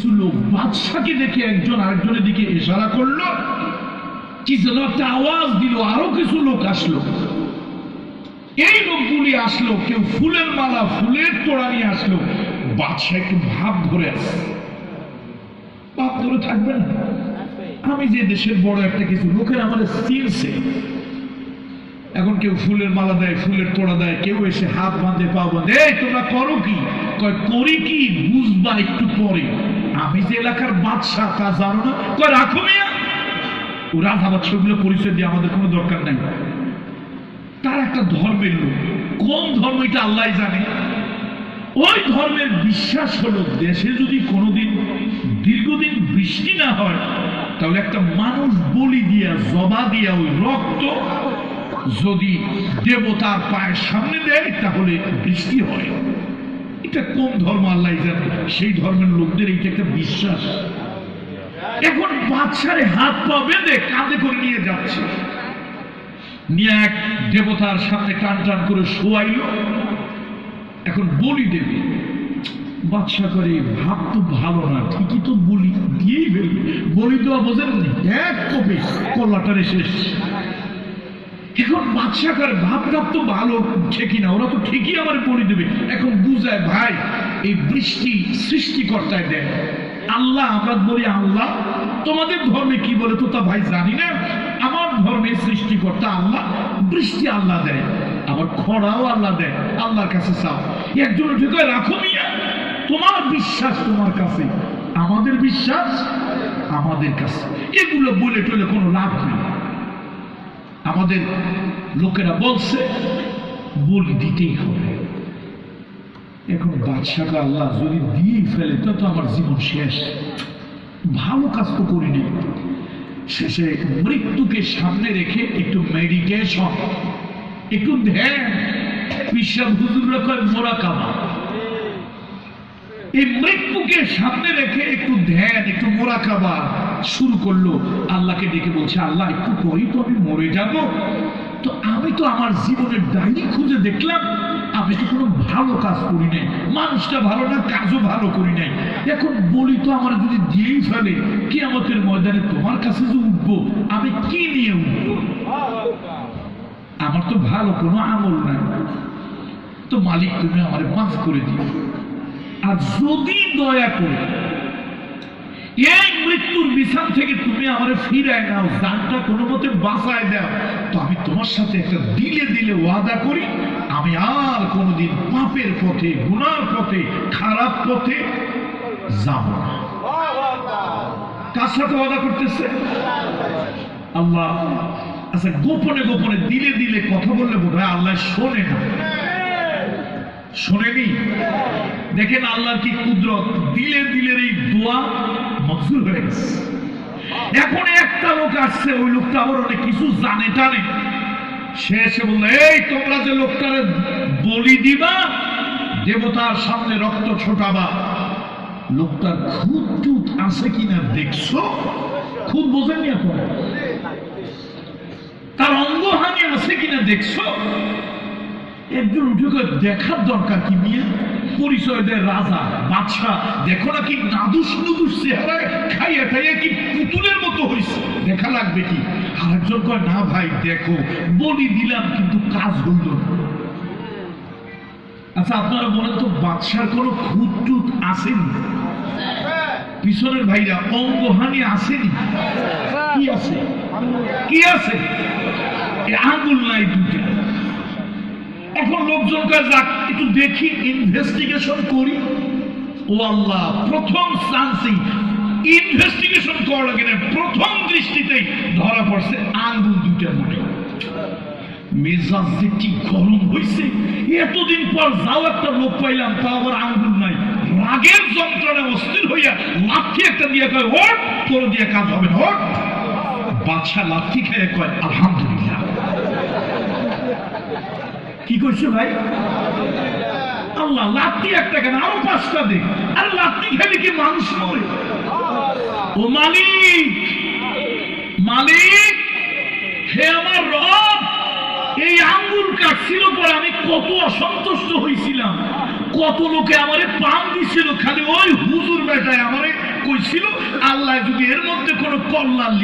কিছু লোক বাদশাকে দেখে একজন আরেকজনের দিকে ইশারা করলো, কি যেন একটা আওয়াজ দিল, আরো কিছু লোক আসলো। এই লোকগুলি আসলো, কেউ ফুলের মালা ফুলের তোড়া নিয়ে আসলো। বাদশা একটু ভাব ধরে আছে, ভাব ধরে থাকবে না, আমি যে দেশের বড় একটা কিছু লোকের আমাদের চিনছে। এখন কেউ ফুলের মালা দেয়, ফুলের তোড়া দেয়, কেউ এসে হাত বাঁধে পা বাঁধে, এই তোমরা করো কি? কয় করি কি বুঝবা একটু পরে, আমি যে এলাকার বাদশা তা জানো না? কয় রাখো মিয়া, ও রাজা বাদশাগুলো পরিচয় দিয়ে আমাদের কোনো দরকার নাই। তার একটা ধর্মের লোক, কোন ধর্ম এটা আল্লাহ জানে। ওই ধর্মের বিশ্বাস হলো দেশে যদি কোনোদিন দীর্ঘদিন বৃষ্টি না হয়, তাহলে একটা মানুষ বলি দিয়া জবা দিয়া ওই রক্ত যদি দেবতার পায়ের সামনে দেয় তাহলে বৃষ্টি হয়। এটা কোন ধর্ম আল্লাহ জানে, সেই ধর্মের লোকদের এইটা একটা বিশ্বাস। এখন বাদশারে হাত পা বেঁধে কাঁধে করে নিয়ে যাচ্ছে, নিয়ে এক দেবতার সামনে টান টান করে শোয়াইল। এখন বলি দেবে, বাদশা করে ভাব তো ভালো না, ঠিকই তো বলি দিয়েই ফেলবে, বলি দেওয়া বোঝেন এক কপে কল্লাটারে শেষ। এখন বাদশা করে ভাবটা তো ভালো ঠিকই না, ওরা তো ঠিকই আমার বলি দেবে। এখন বুঝায় ভাই এই বৃষ্টি সৃষ্টিকর্তায় দেয় আল্লাহ, আমরা বলি আল্লাহ, তোমাদের ধর্মে কি বলে তো তা ভাই জানি না, আমার ধর্মের সৃষ্টিকর্তা আল্লাহ, বৃষ্টি আল্লাহ দেয়, আবার খরাও আল্লাহ দেয়, আল্লাহর কাছে চাও। একজন ঠিক রাখো মিয়া, তোমার বিশ্বাস তোমার কাছে, আমাদের বিশ্বাস আমাদের কাছে, এগুলো বলে টলে কোনো লাভ নেই। আমাদের লোকেরা বলছে বলি দিতেই হবে। এখন বাদশাকে আল্লাহ যদি দিয়েই ফেলে তো আমার জীবন শেষ, ভালো কাজ তো করিনি। শেষে মৃত্যুকে সামনে রেখে একটু মেডিটেশন, একটু ধ্যান, পিসা হুজুররা কয় মোরাকাবা, এই মৃত্যুকে সামনে রেখে একটু ধ্যান, একটু মোরাকাবা শুরু করলো। আল্লাহকে ডেকে বলছে, আল্লাহ একটু পরেই তো আমি মরে যাব, তো আমি তো আমার জীবনের ডাইনি খুঁজে দেখলাম আমি তো কোনো ভালো কাজ করি নাই, মানুষটা ভালো না, কাজও ভালো করি নাই। এখন বলি তো আমার যদি দিয়েই ফেলে, কিয়ামতের ময়দানে তোমার কাছে যে উঠবো, আমি কি নিয়ে উঠবো? আমার তো ভালো কোনো আমল নাই, তো মালিক তুমি আমার মাফ করে দিও। আর যদি দয়া করে এই মৃত্যুর বিছান থেকে তুমি আমার ফিরায় নাও, জানটা কোনো মতে বাঁচায় দাও, তো আমি তোমার সাথে একটা দিলে দিলে ওয়াদা করি, আমি আর কোনোদিন পাপের পথে, গুনার পথে, খারাপ পথে যাব না। কার সাথে ওয়াদা করতেছে? আল্লাহ। আচ্ছা, গোপনে গোপনে দিলে দিলে কথা বললে বোধ হয় আল্লাহ শোনে না, শোনেনি? দেখেন আল্লাহর কি কুদরত, দিলে দিলের এই দোয়া মঞ্জুর হয়ে গেছে। এখন একটা লোক আসছে, ওই লোকটা আবার অনেক কিছু জানে টানে, সে এসে বললো, এই তোমরা যে লোকটারে বলি দিবা, দেবতার সামনে রক্ত ছোটাবা, লোকটার খুব টুত আছে কিনা দেখছো? খুব বোঝেননি এখন, তার অঙ্গহানি আছে কিনা দেখছো? একজন উঠে দেখার দরকার কি নিয়ে, পরিচয় দেয় রাজা বাদশা, দেখো না কি নাদুস নুদুস চেহারায়, খাইয়া খাইয়া কি পুতুলের মতো হয়েছে, দেখা লাগবে কি? আর একজন কয়, না ভাই দেখো, বলি দিলাম কিন্তু কাজ হইল না। আচ্ছা আপনারা বলেন তো, বাদশার কোন খুঁত টুত আসেনি? পিছনের ভাইরা অঙ্গহানি আসেনি? কি আছে? কি আছে? আঙ্গুল নাই দুটো। এখন লোকজন কাজ একটু দেখি, ইনভেস্টিগেশন করি। ও আল্লাহ, প্রথম চান্সেই ইনভেস্টিগেশন করা লাগে না, প্রথম দৃষ্টিতেই ধরা পড়ছে আঙ্গুল দুটা মনে। মেজাজ যে কি গরম হয়েছে, এতদিন পর যাও একটা লোক পাইলাম, তা আবার আঙ্গুল নাই। রাগের যন্ত্রণা অস্থির হইয়া লাঠি একটা দিয়ে কয়, ওঠ, তোর দিয়ে কাজ হবে না, ওঠ। বাদশা লাঠি খেয়ে কয়, আলহামদুলিল্লাহ। কি করছে ভাই? আল্লাহ লাঠি একটা কেন, আরো 5টা দেখ। আর লাঠি খেলে কি মানুষ মরে? ও মালিক, মালিক, হে আমার রব, এই আঙ্গুল কাটছিল পরে আমি কত অসন্তুষ্ট হয়েছিলাম, কত লোকে আমারে পান দিছিল, খালি ওই হুজুর বেটায় আমারে কইছিল আল্লাহ যদি এর মধ্যে কোনো কল্যাণ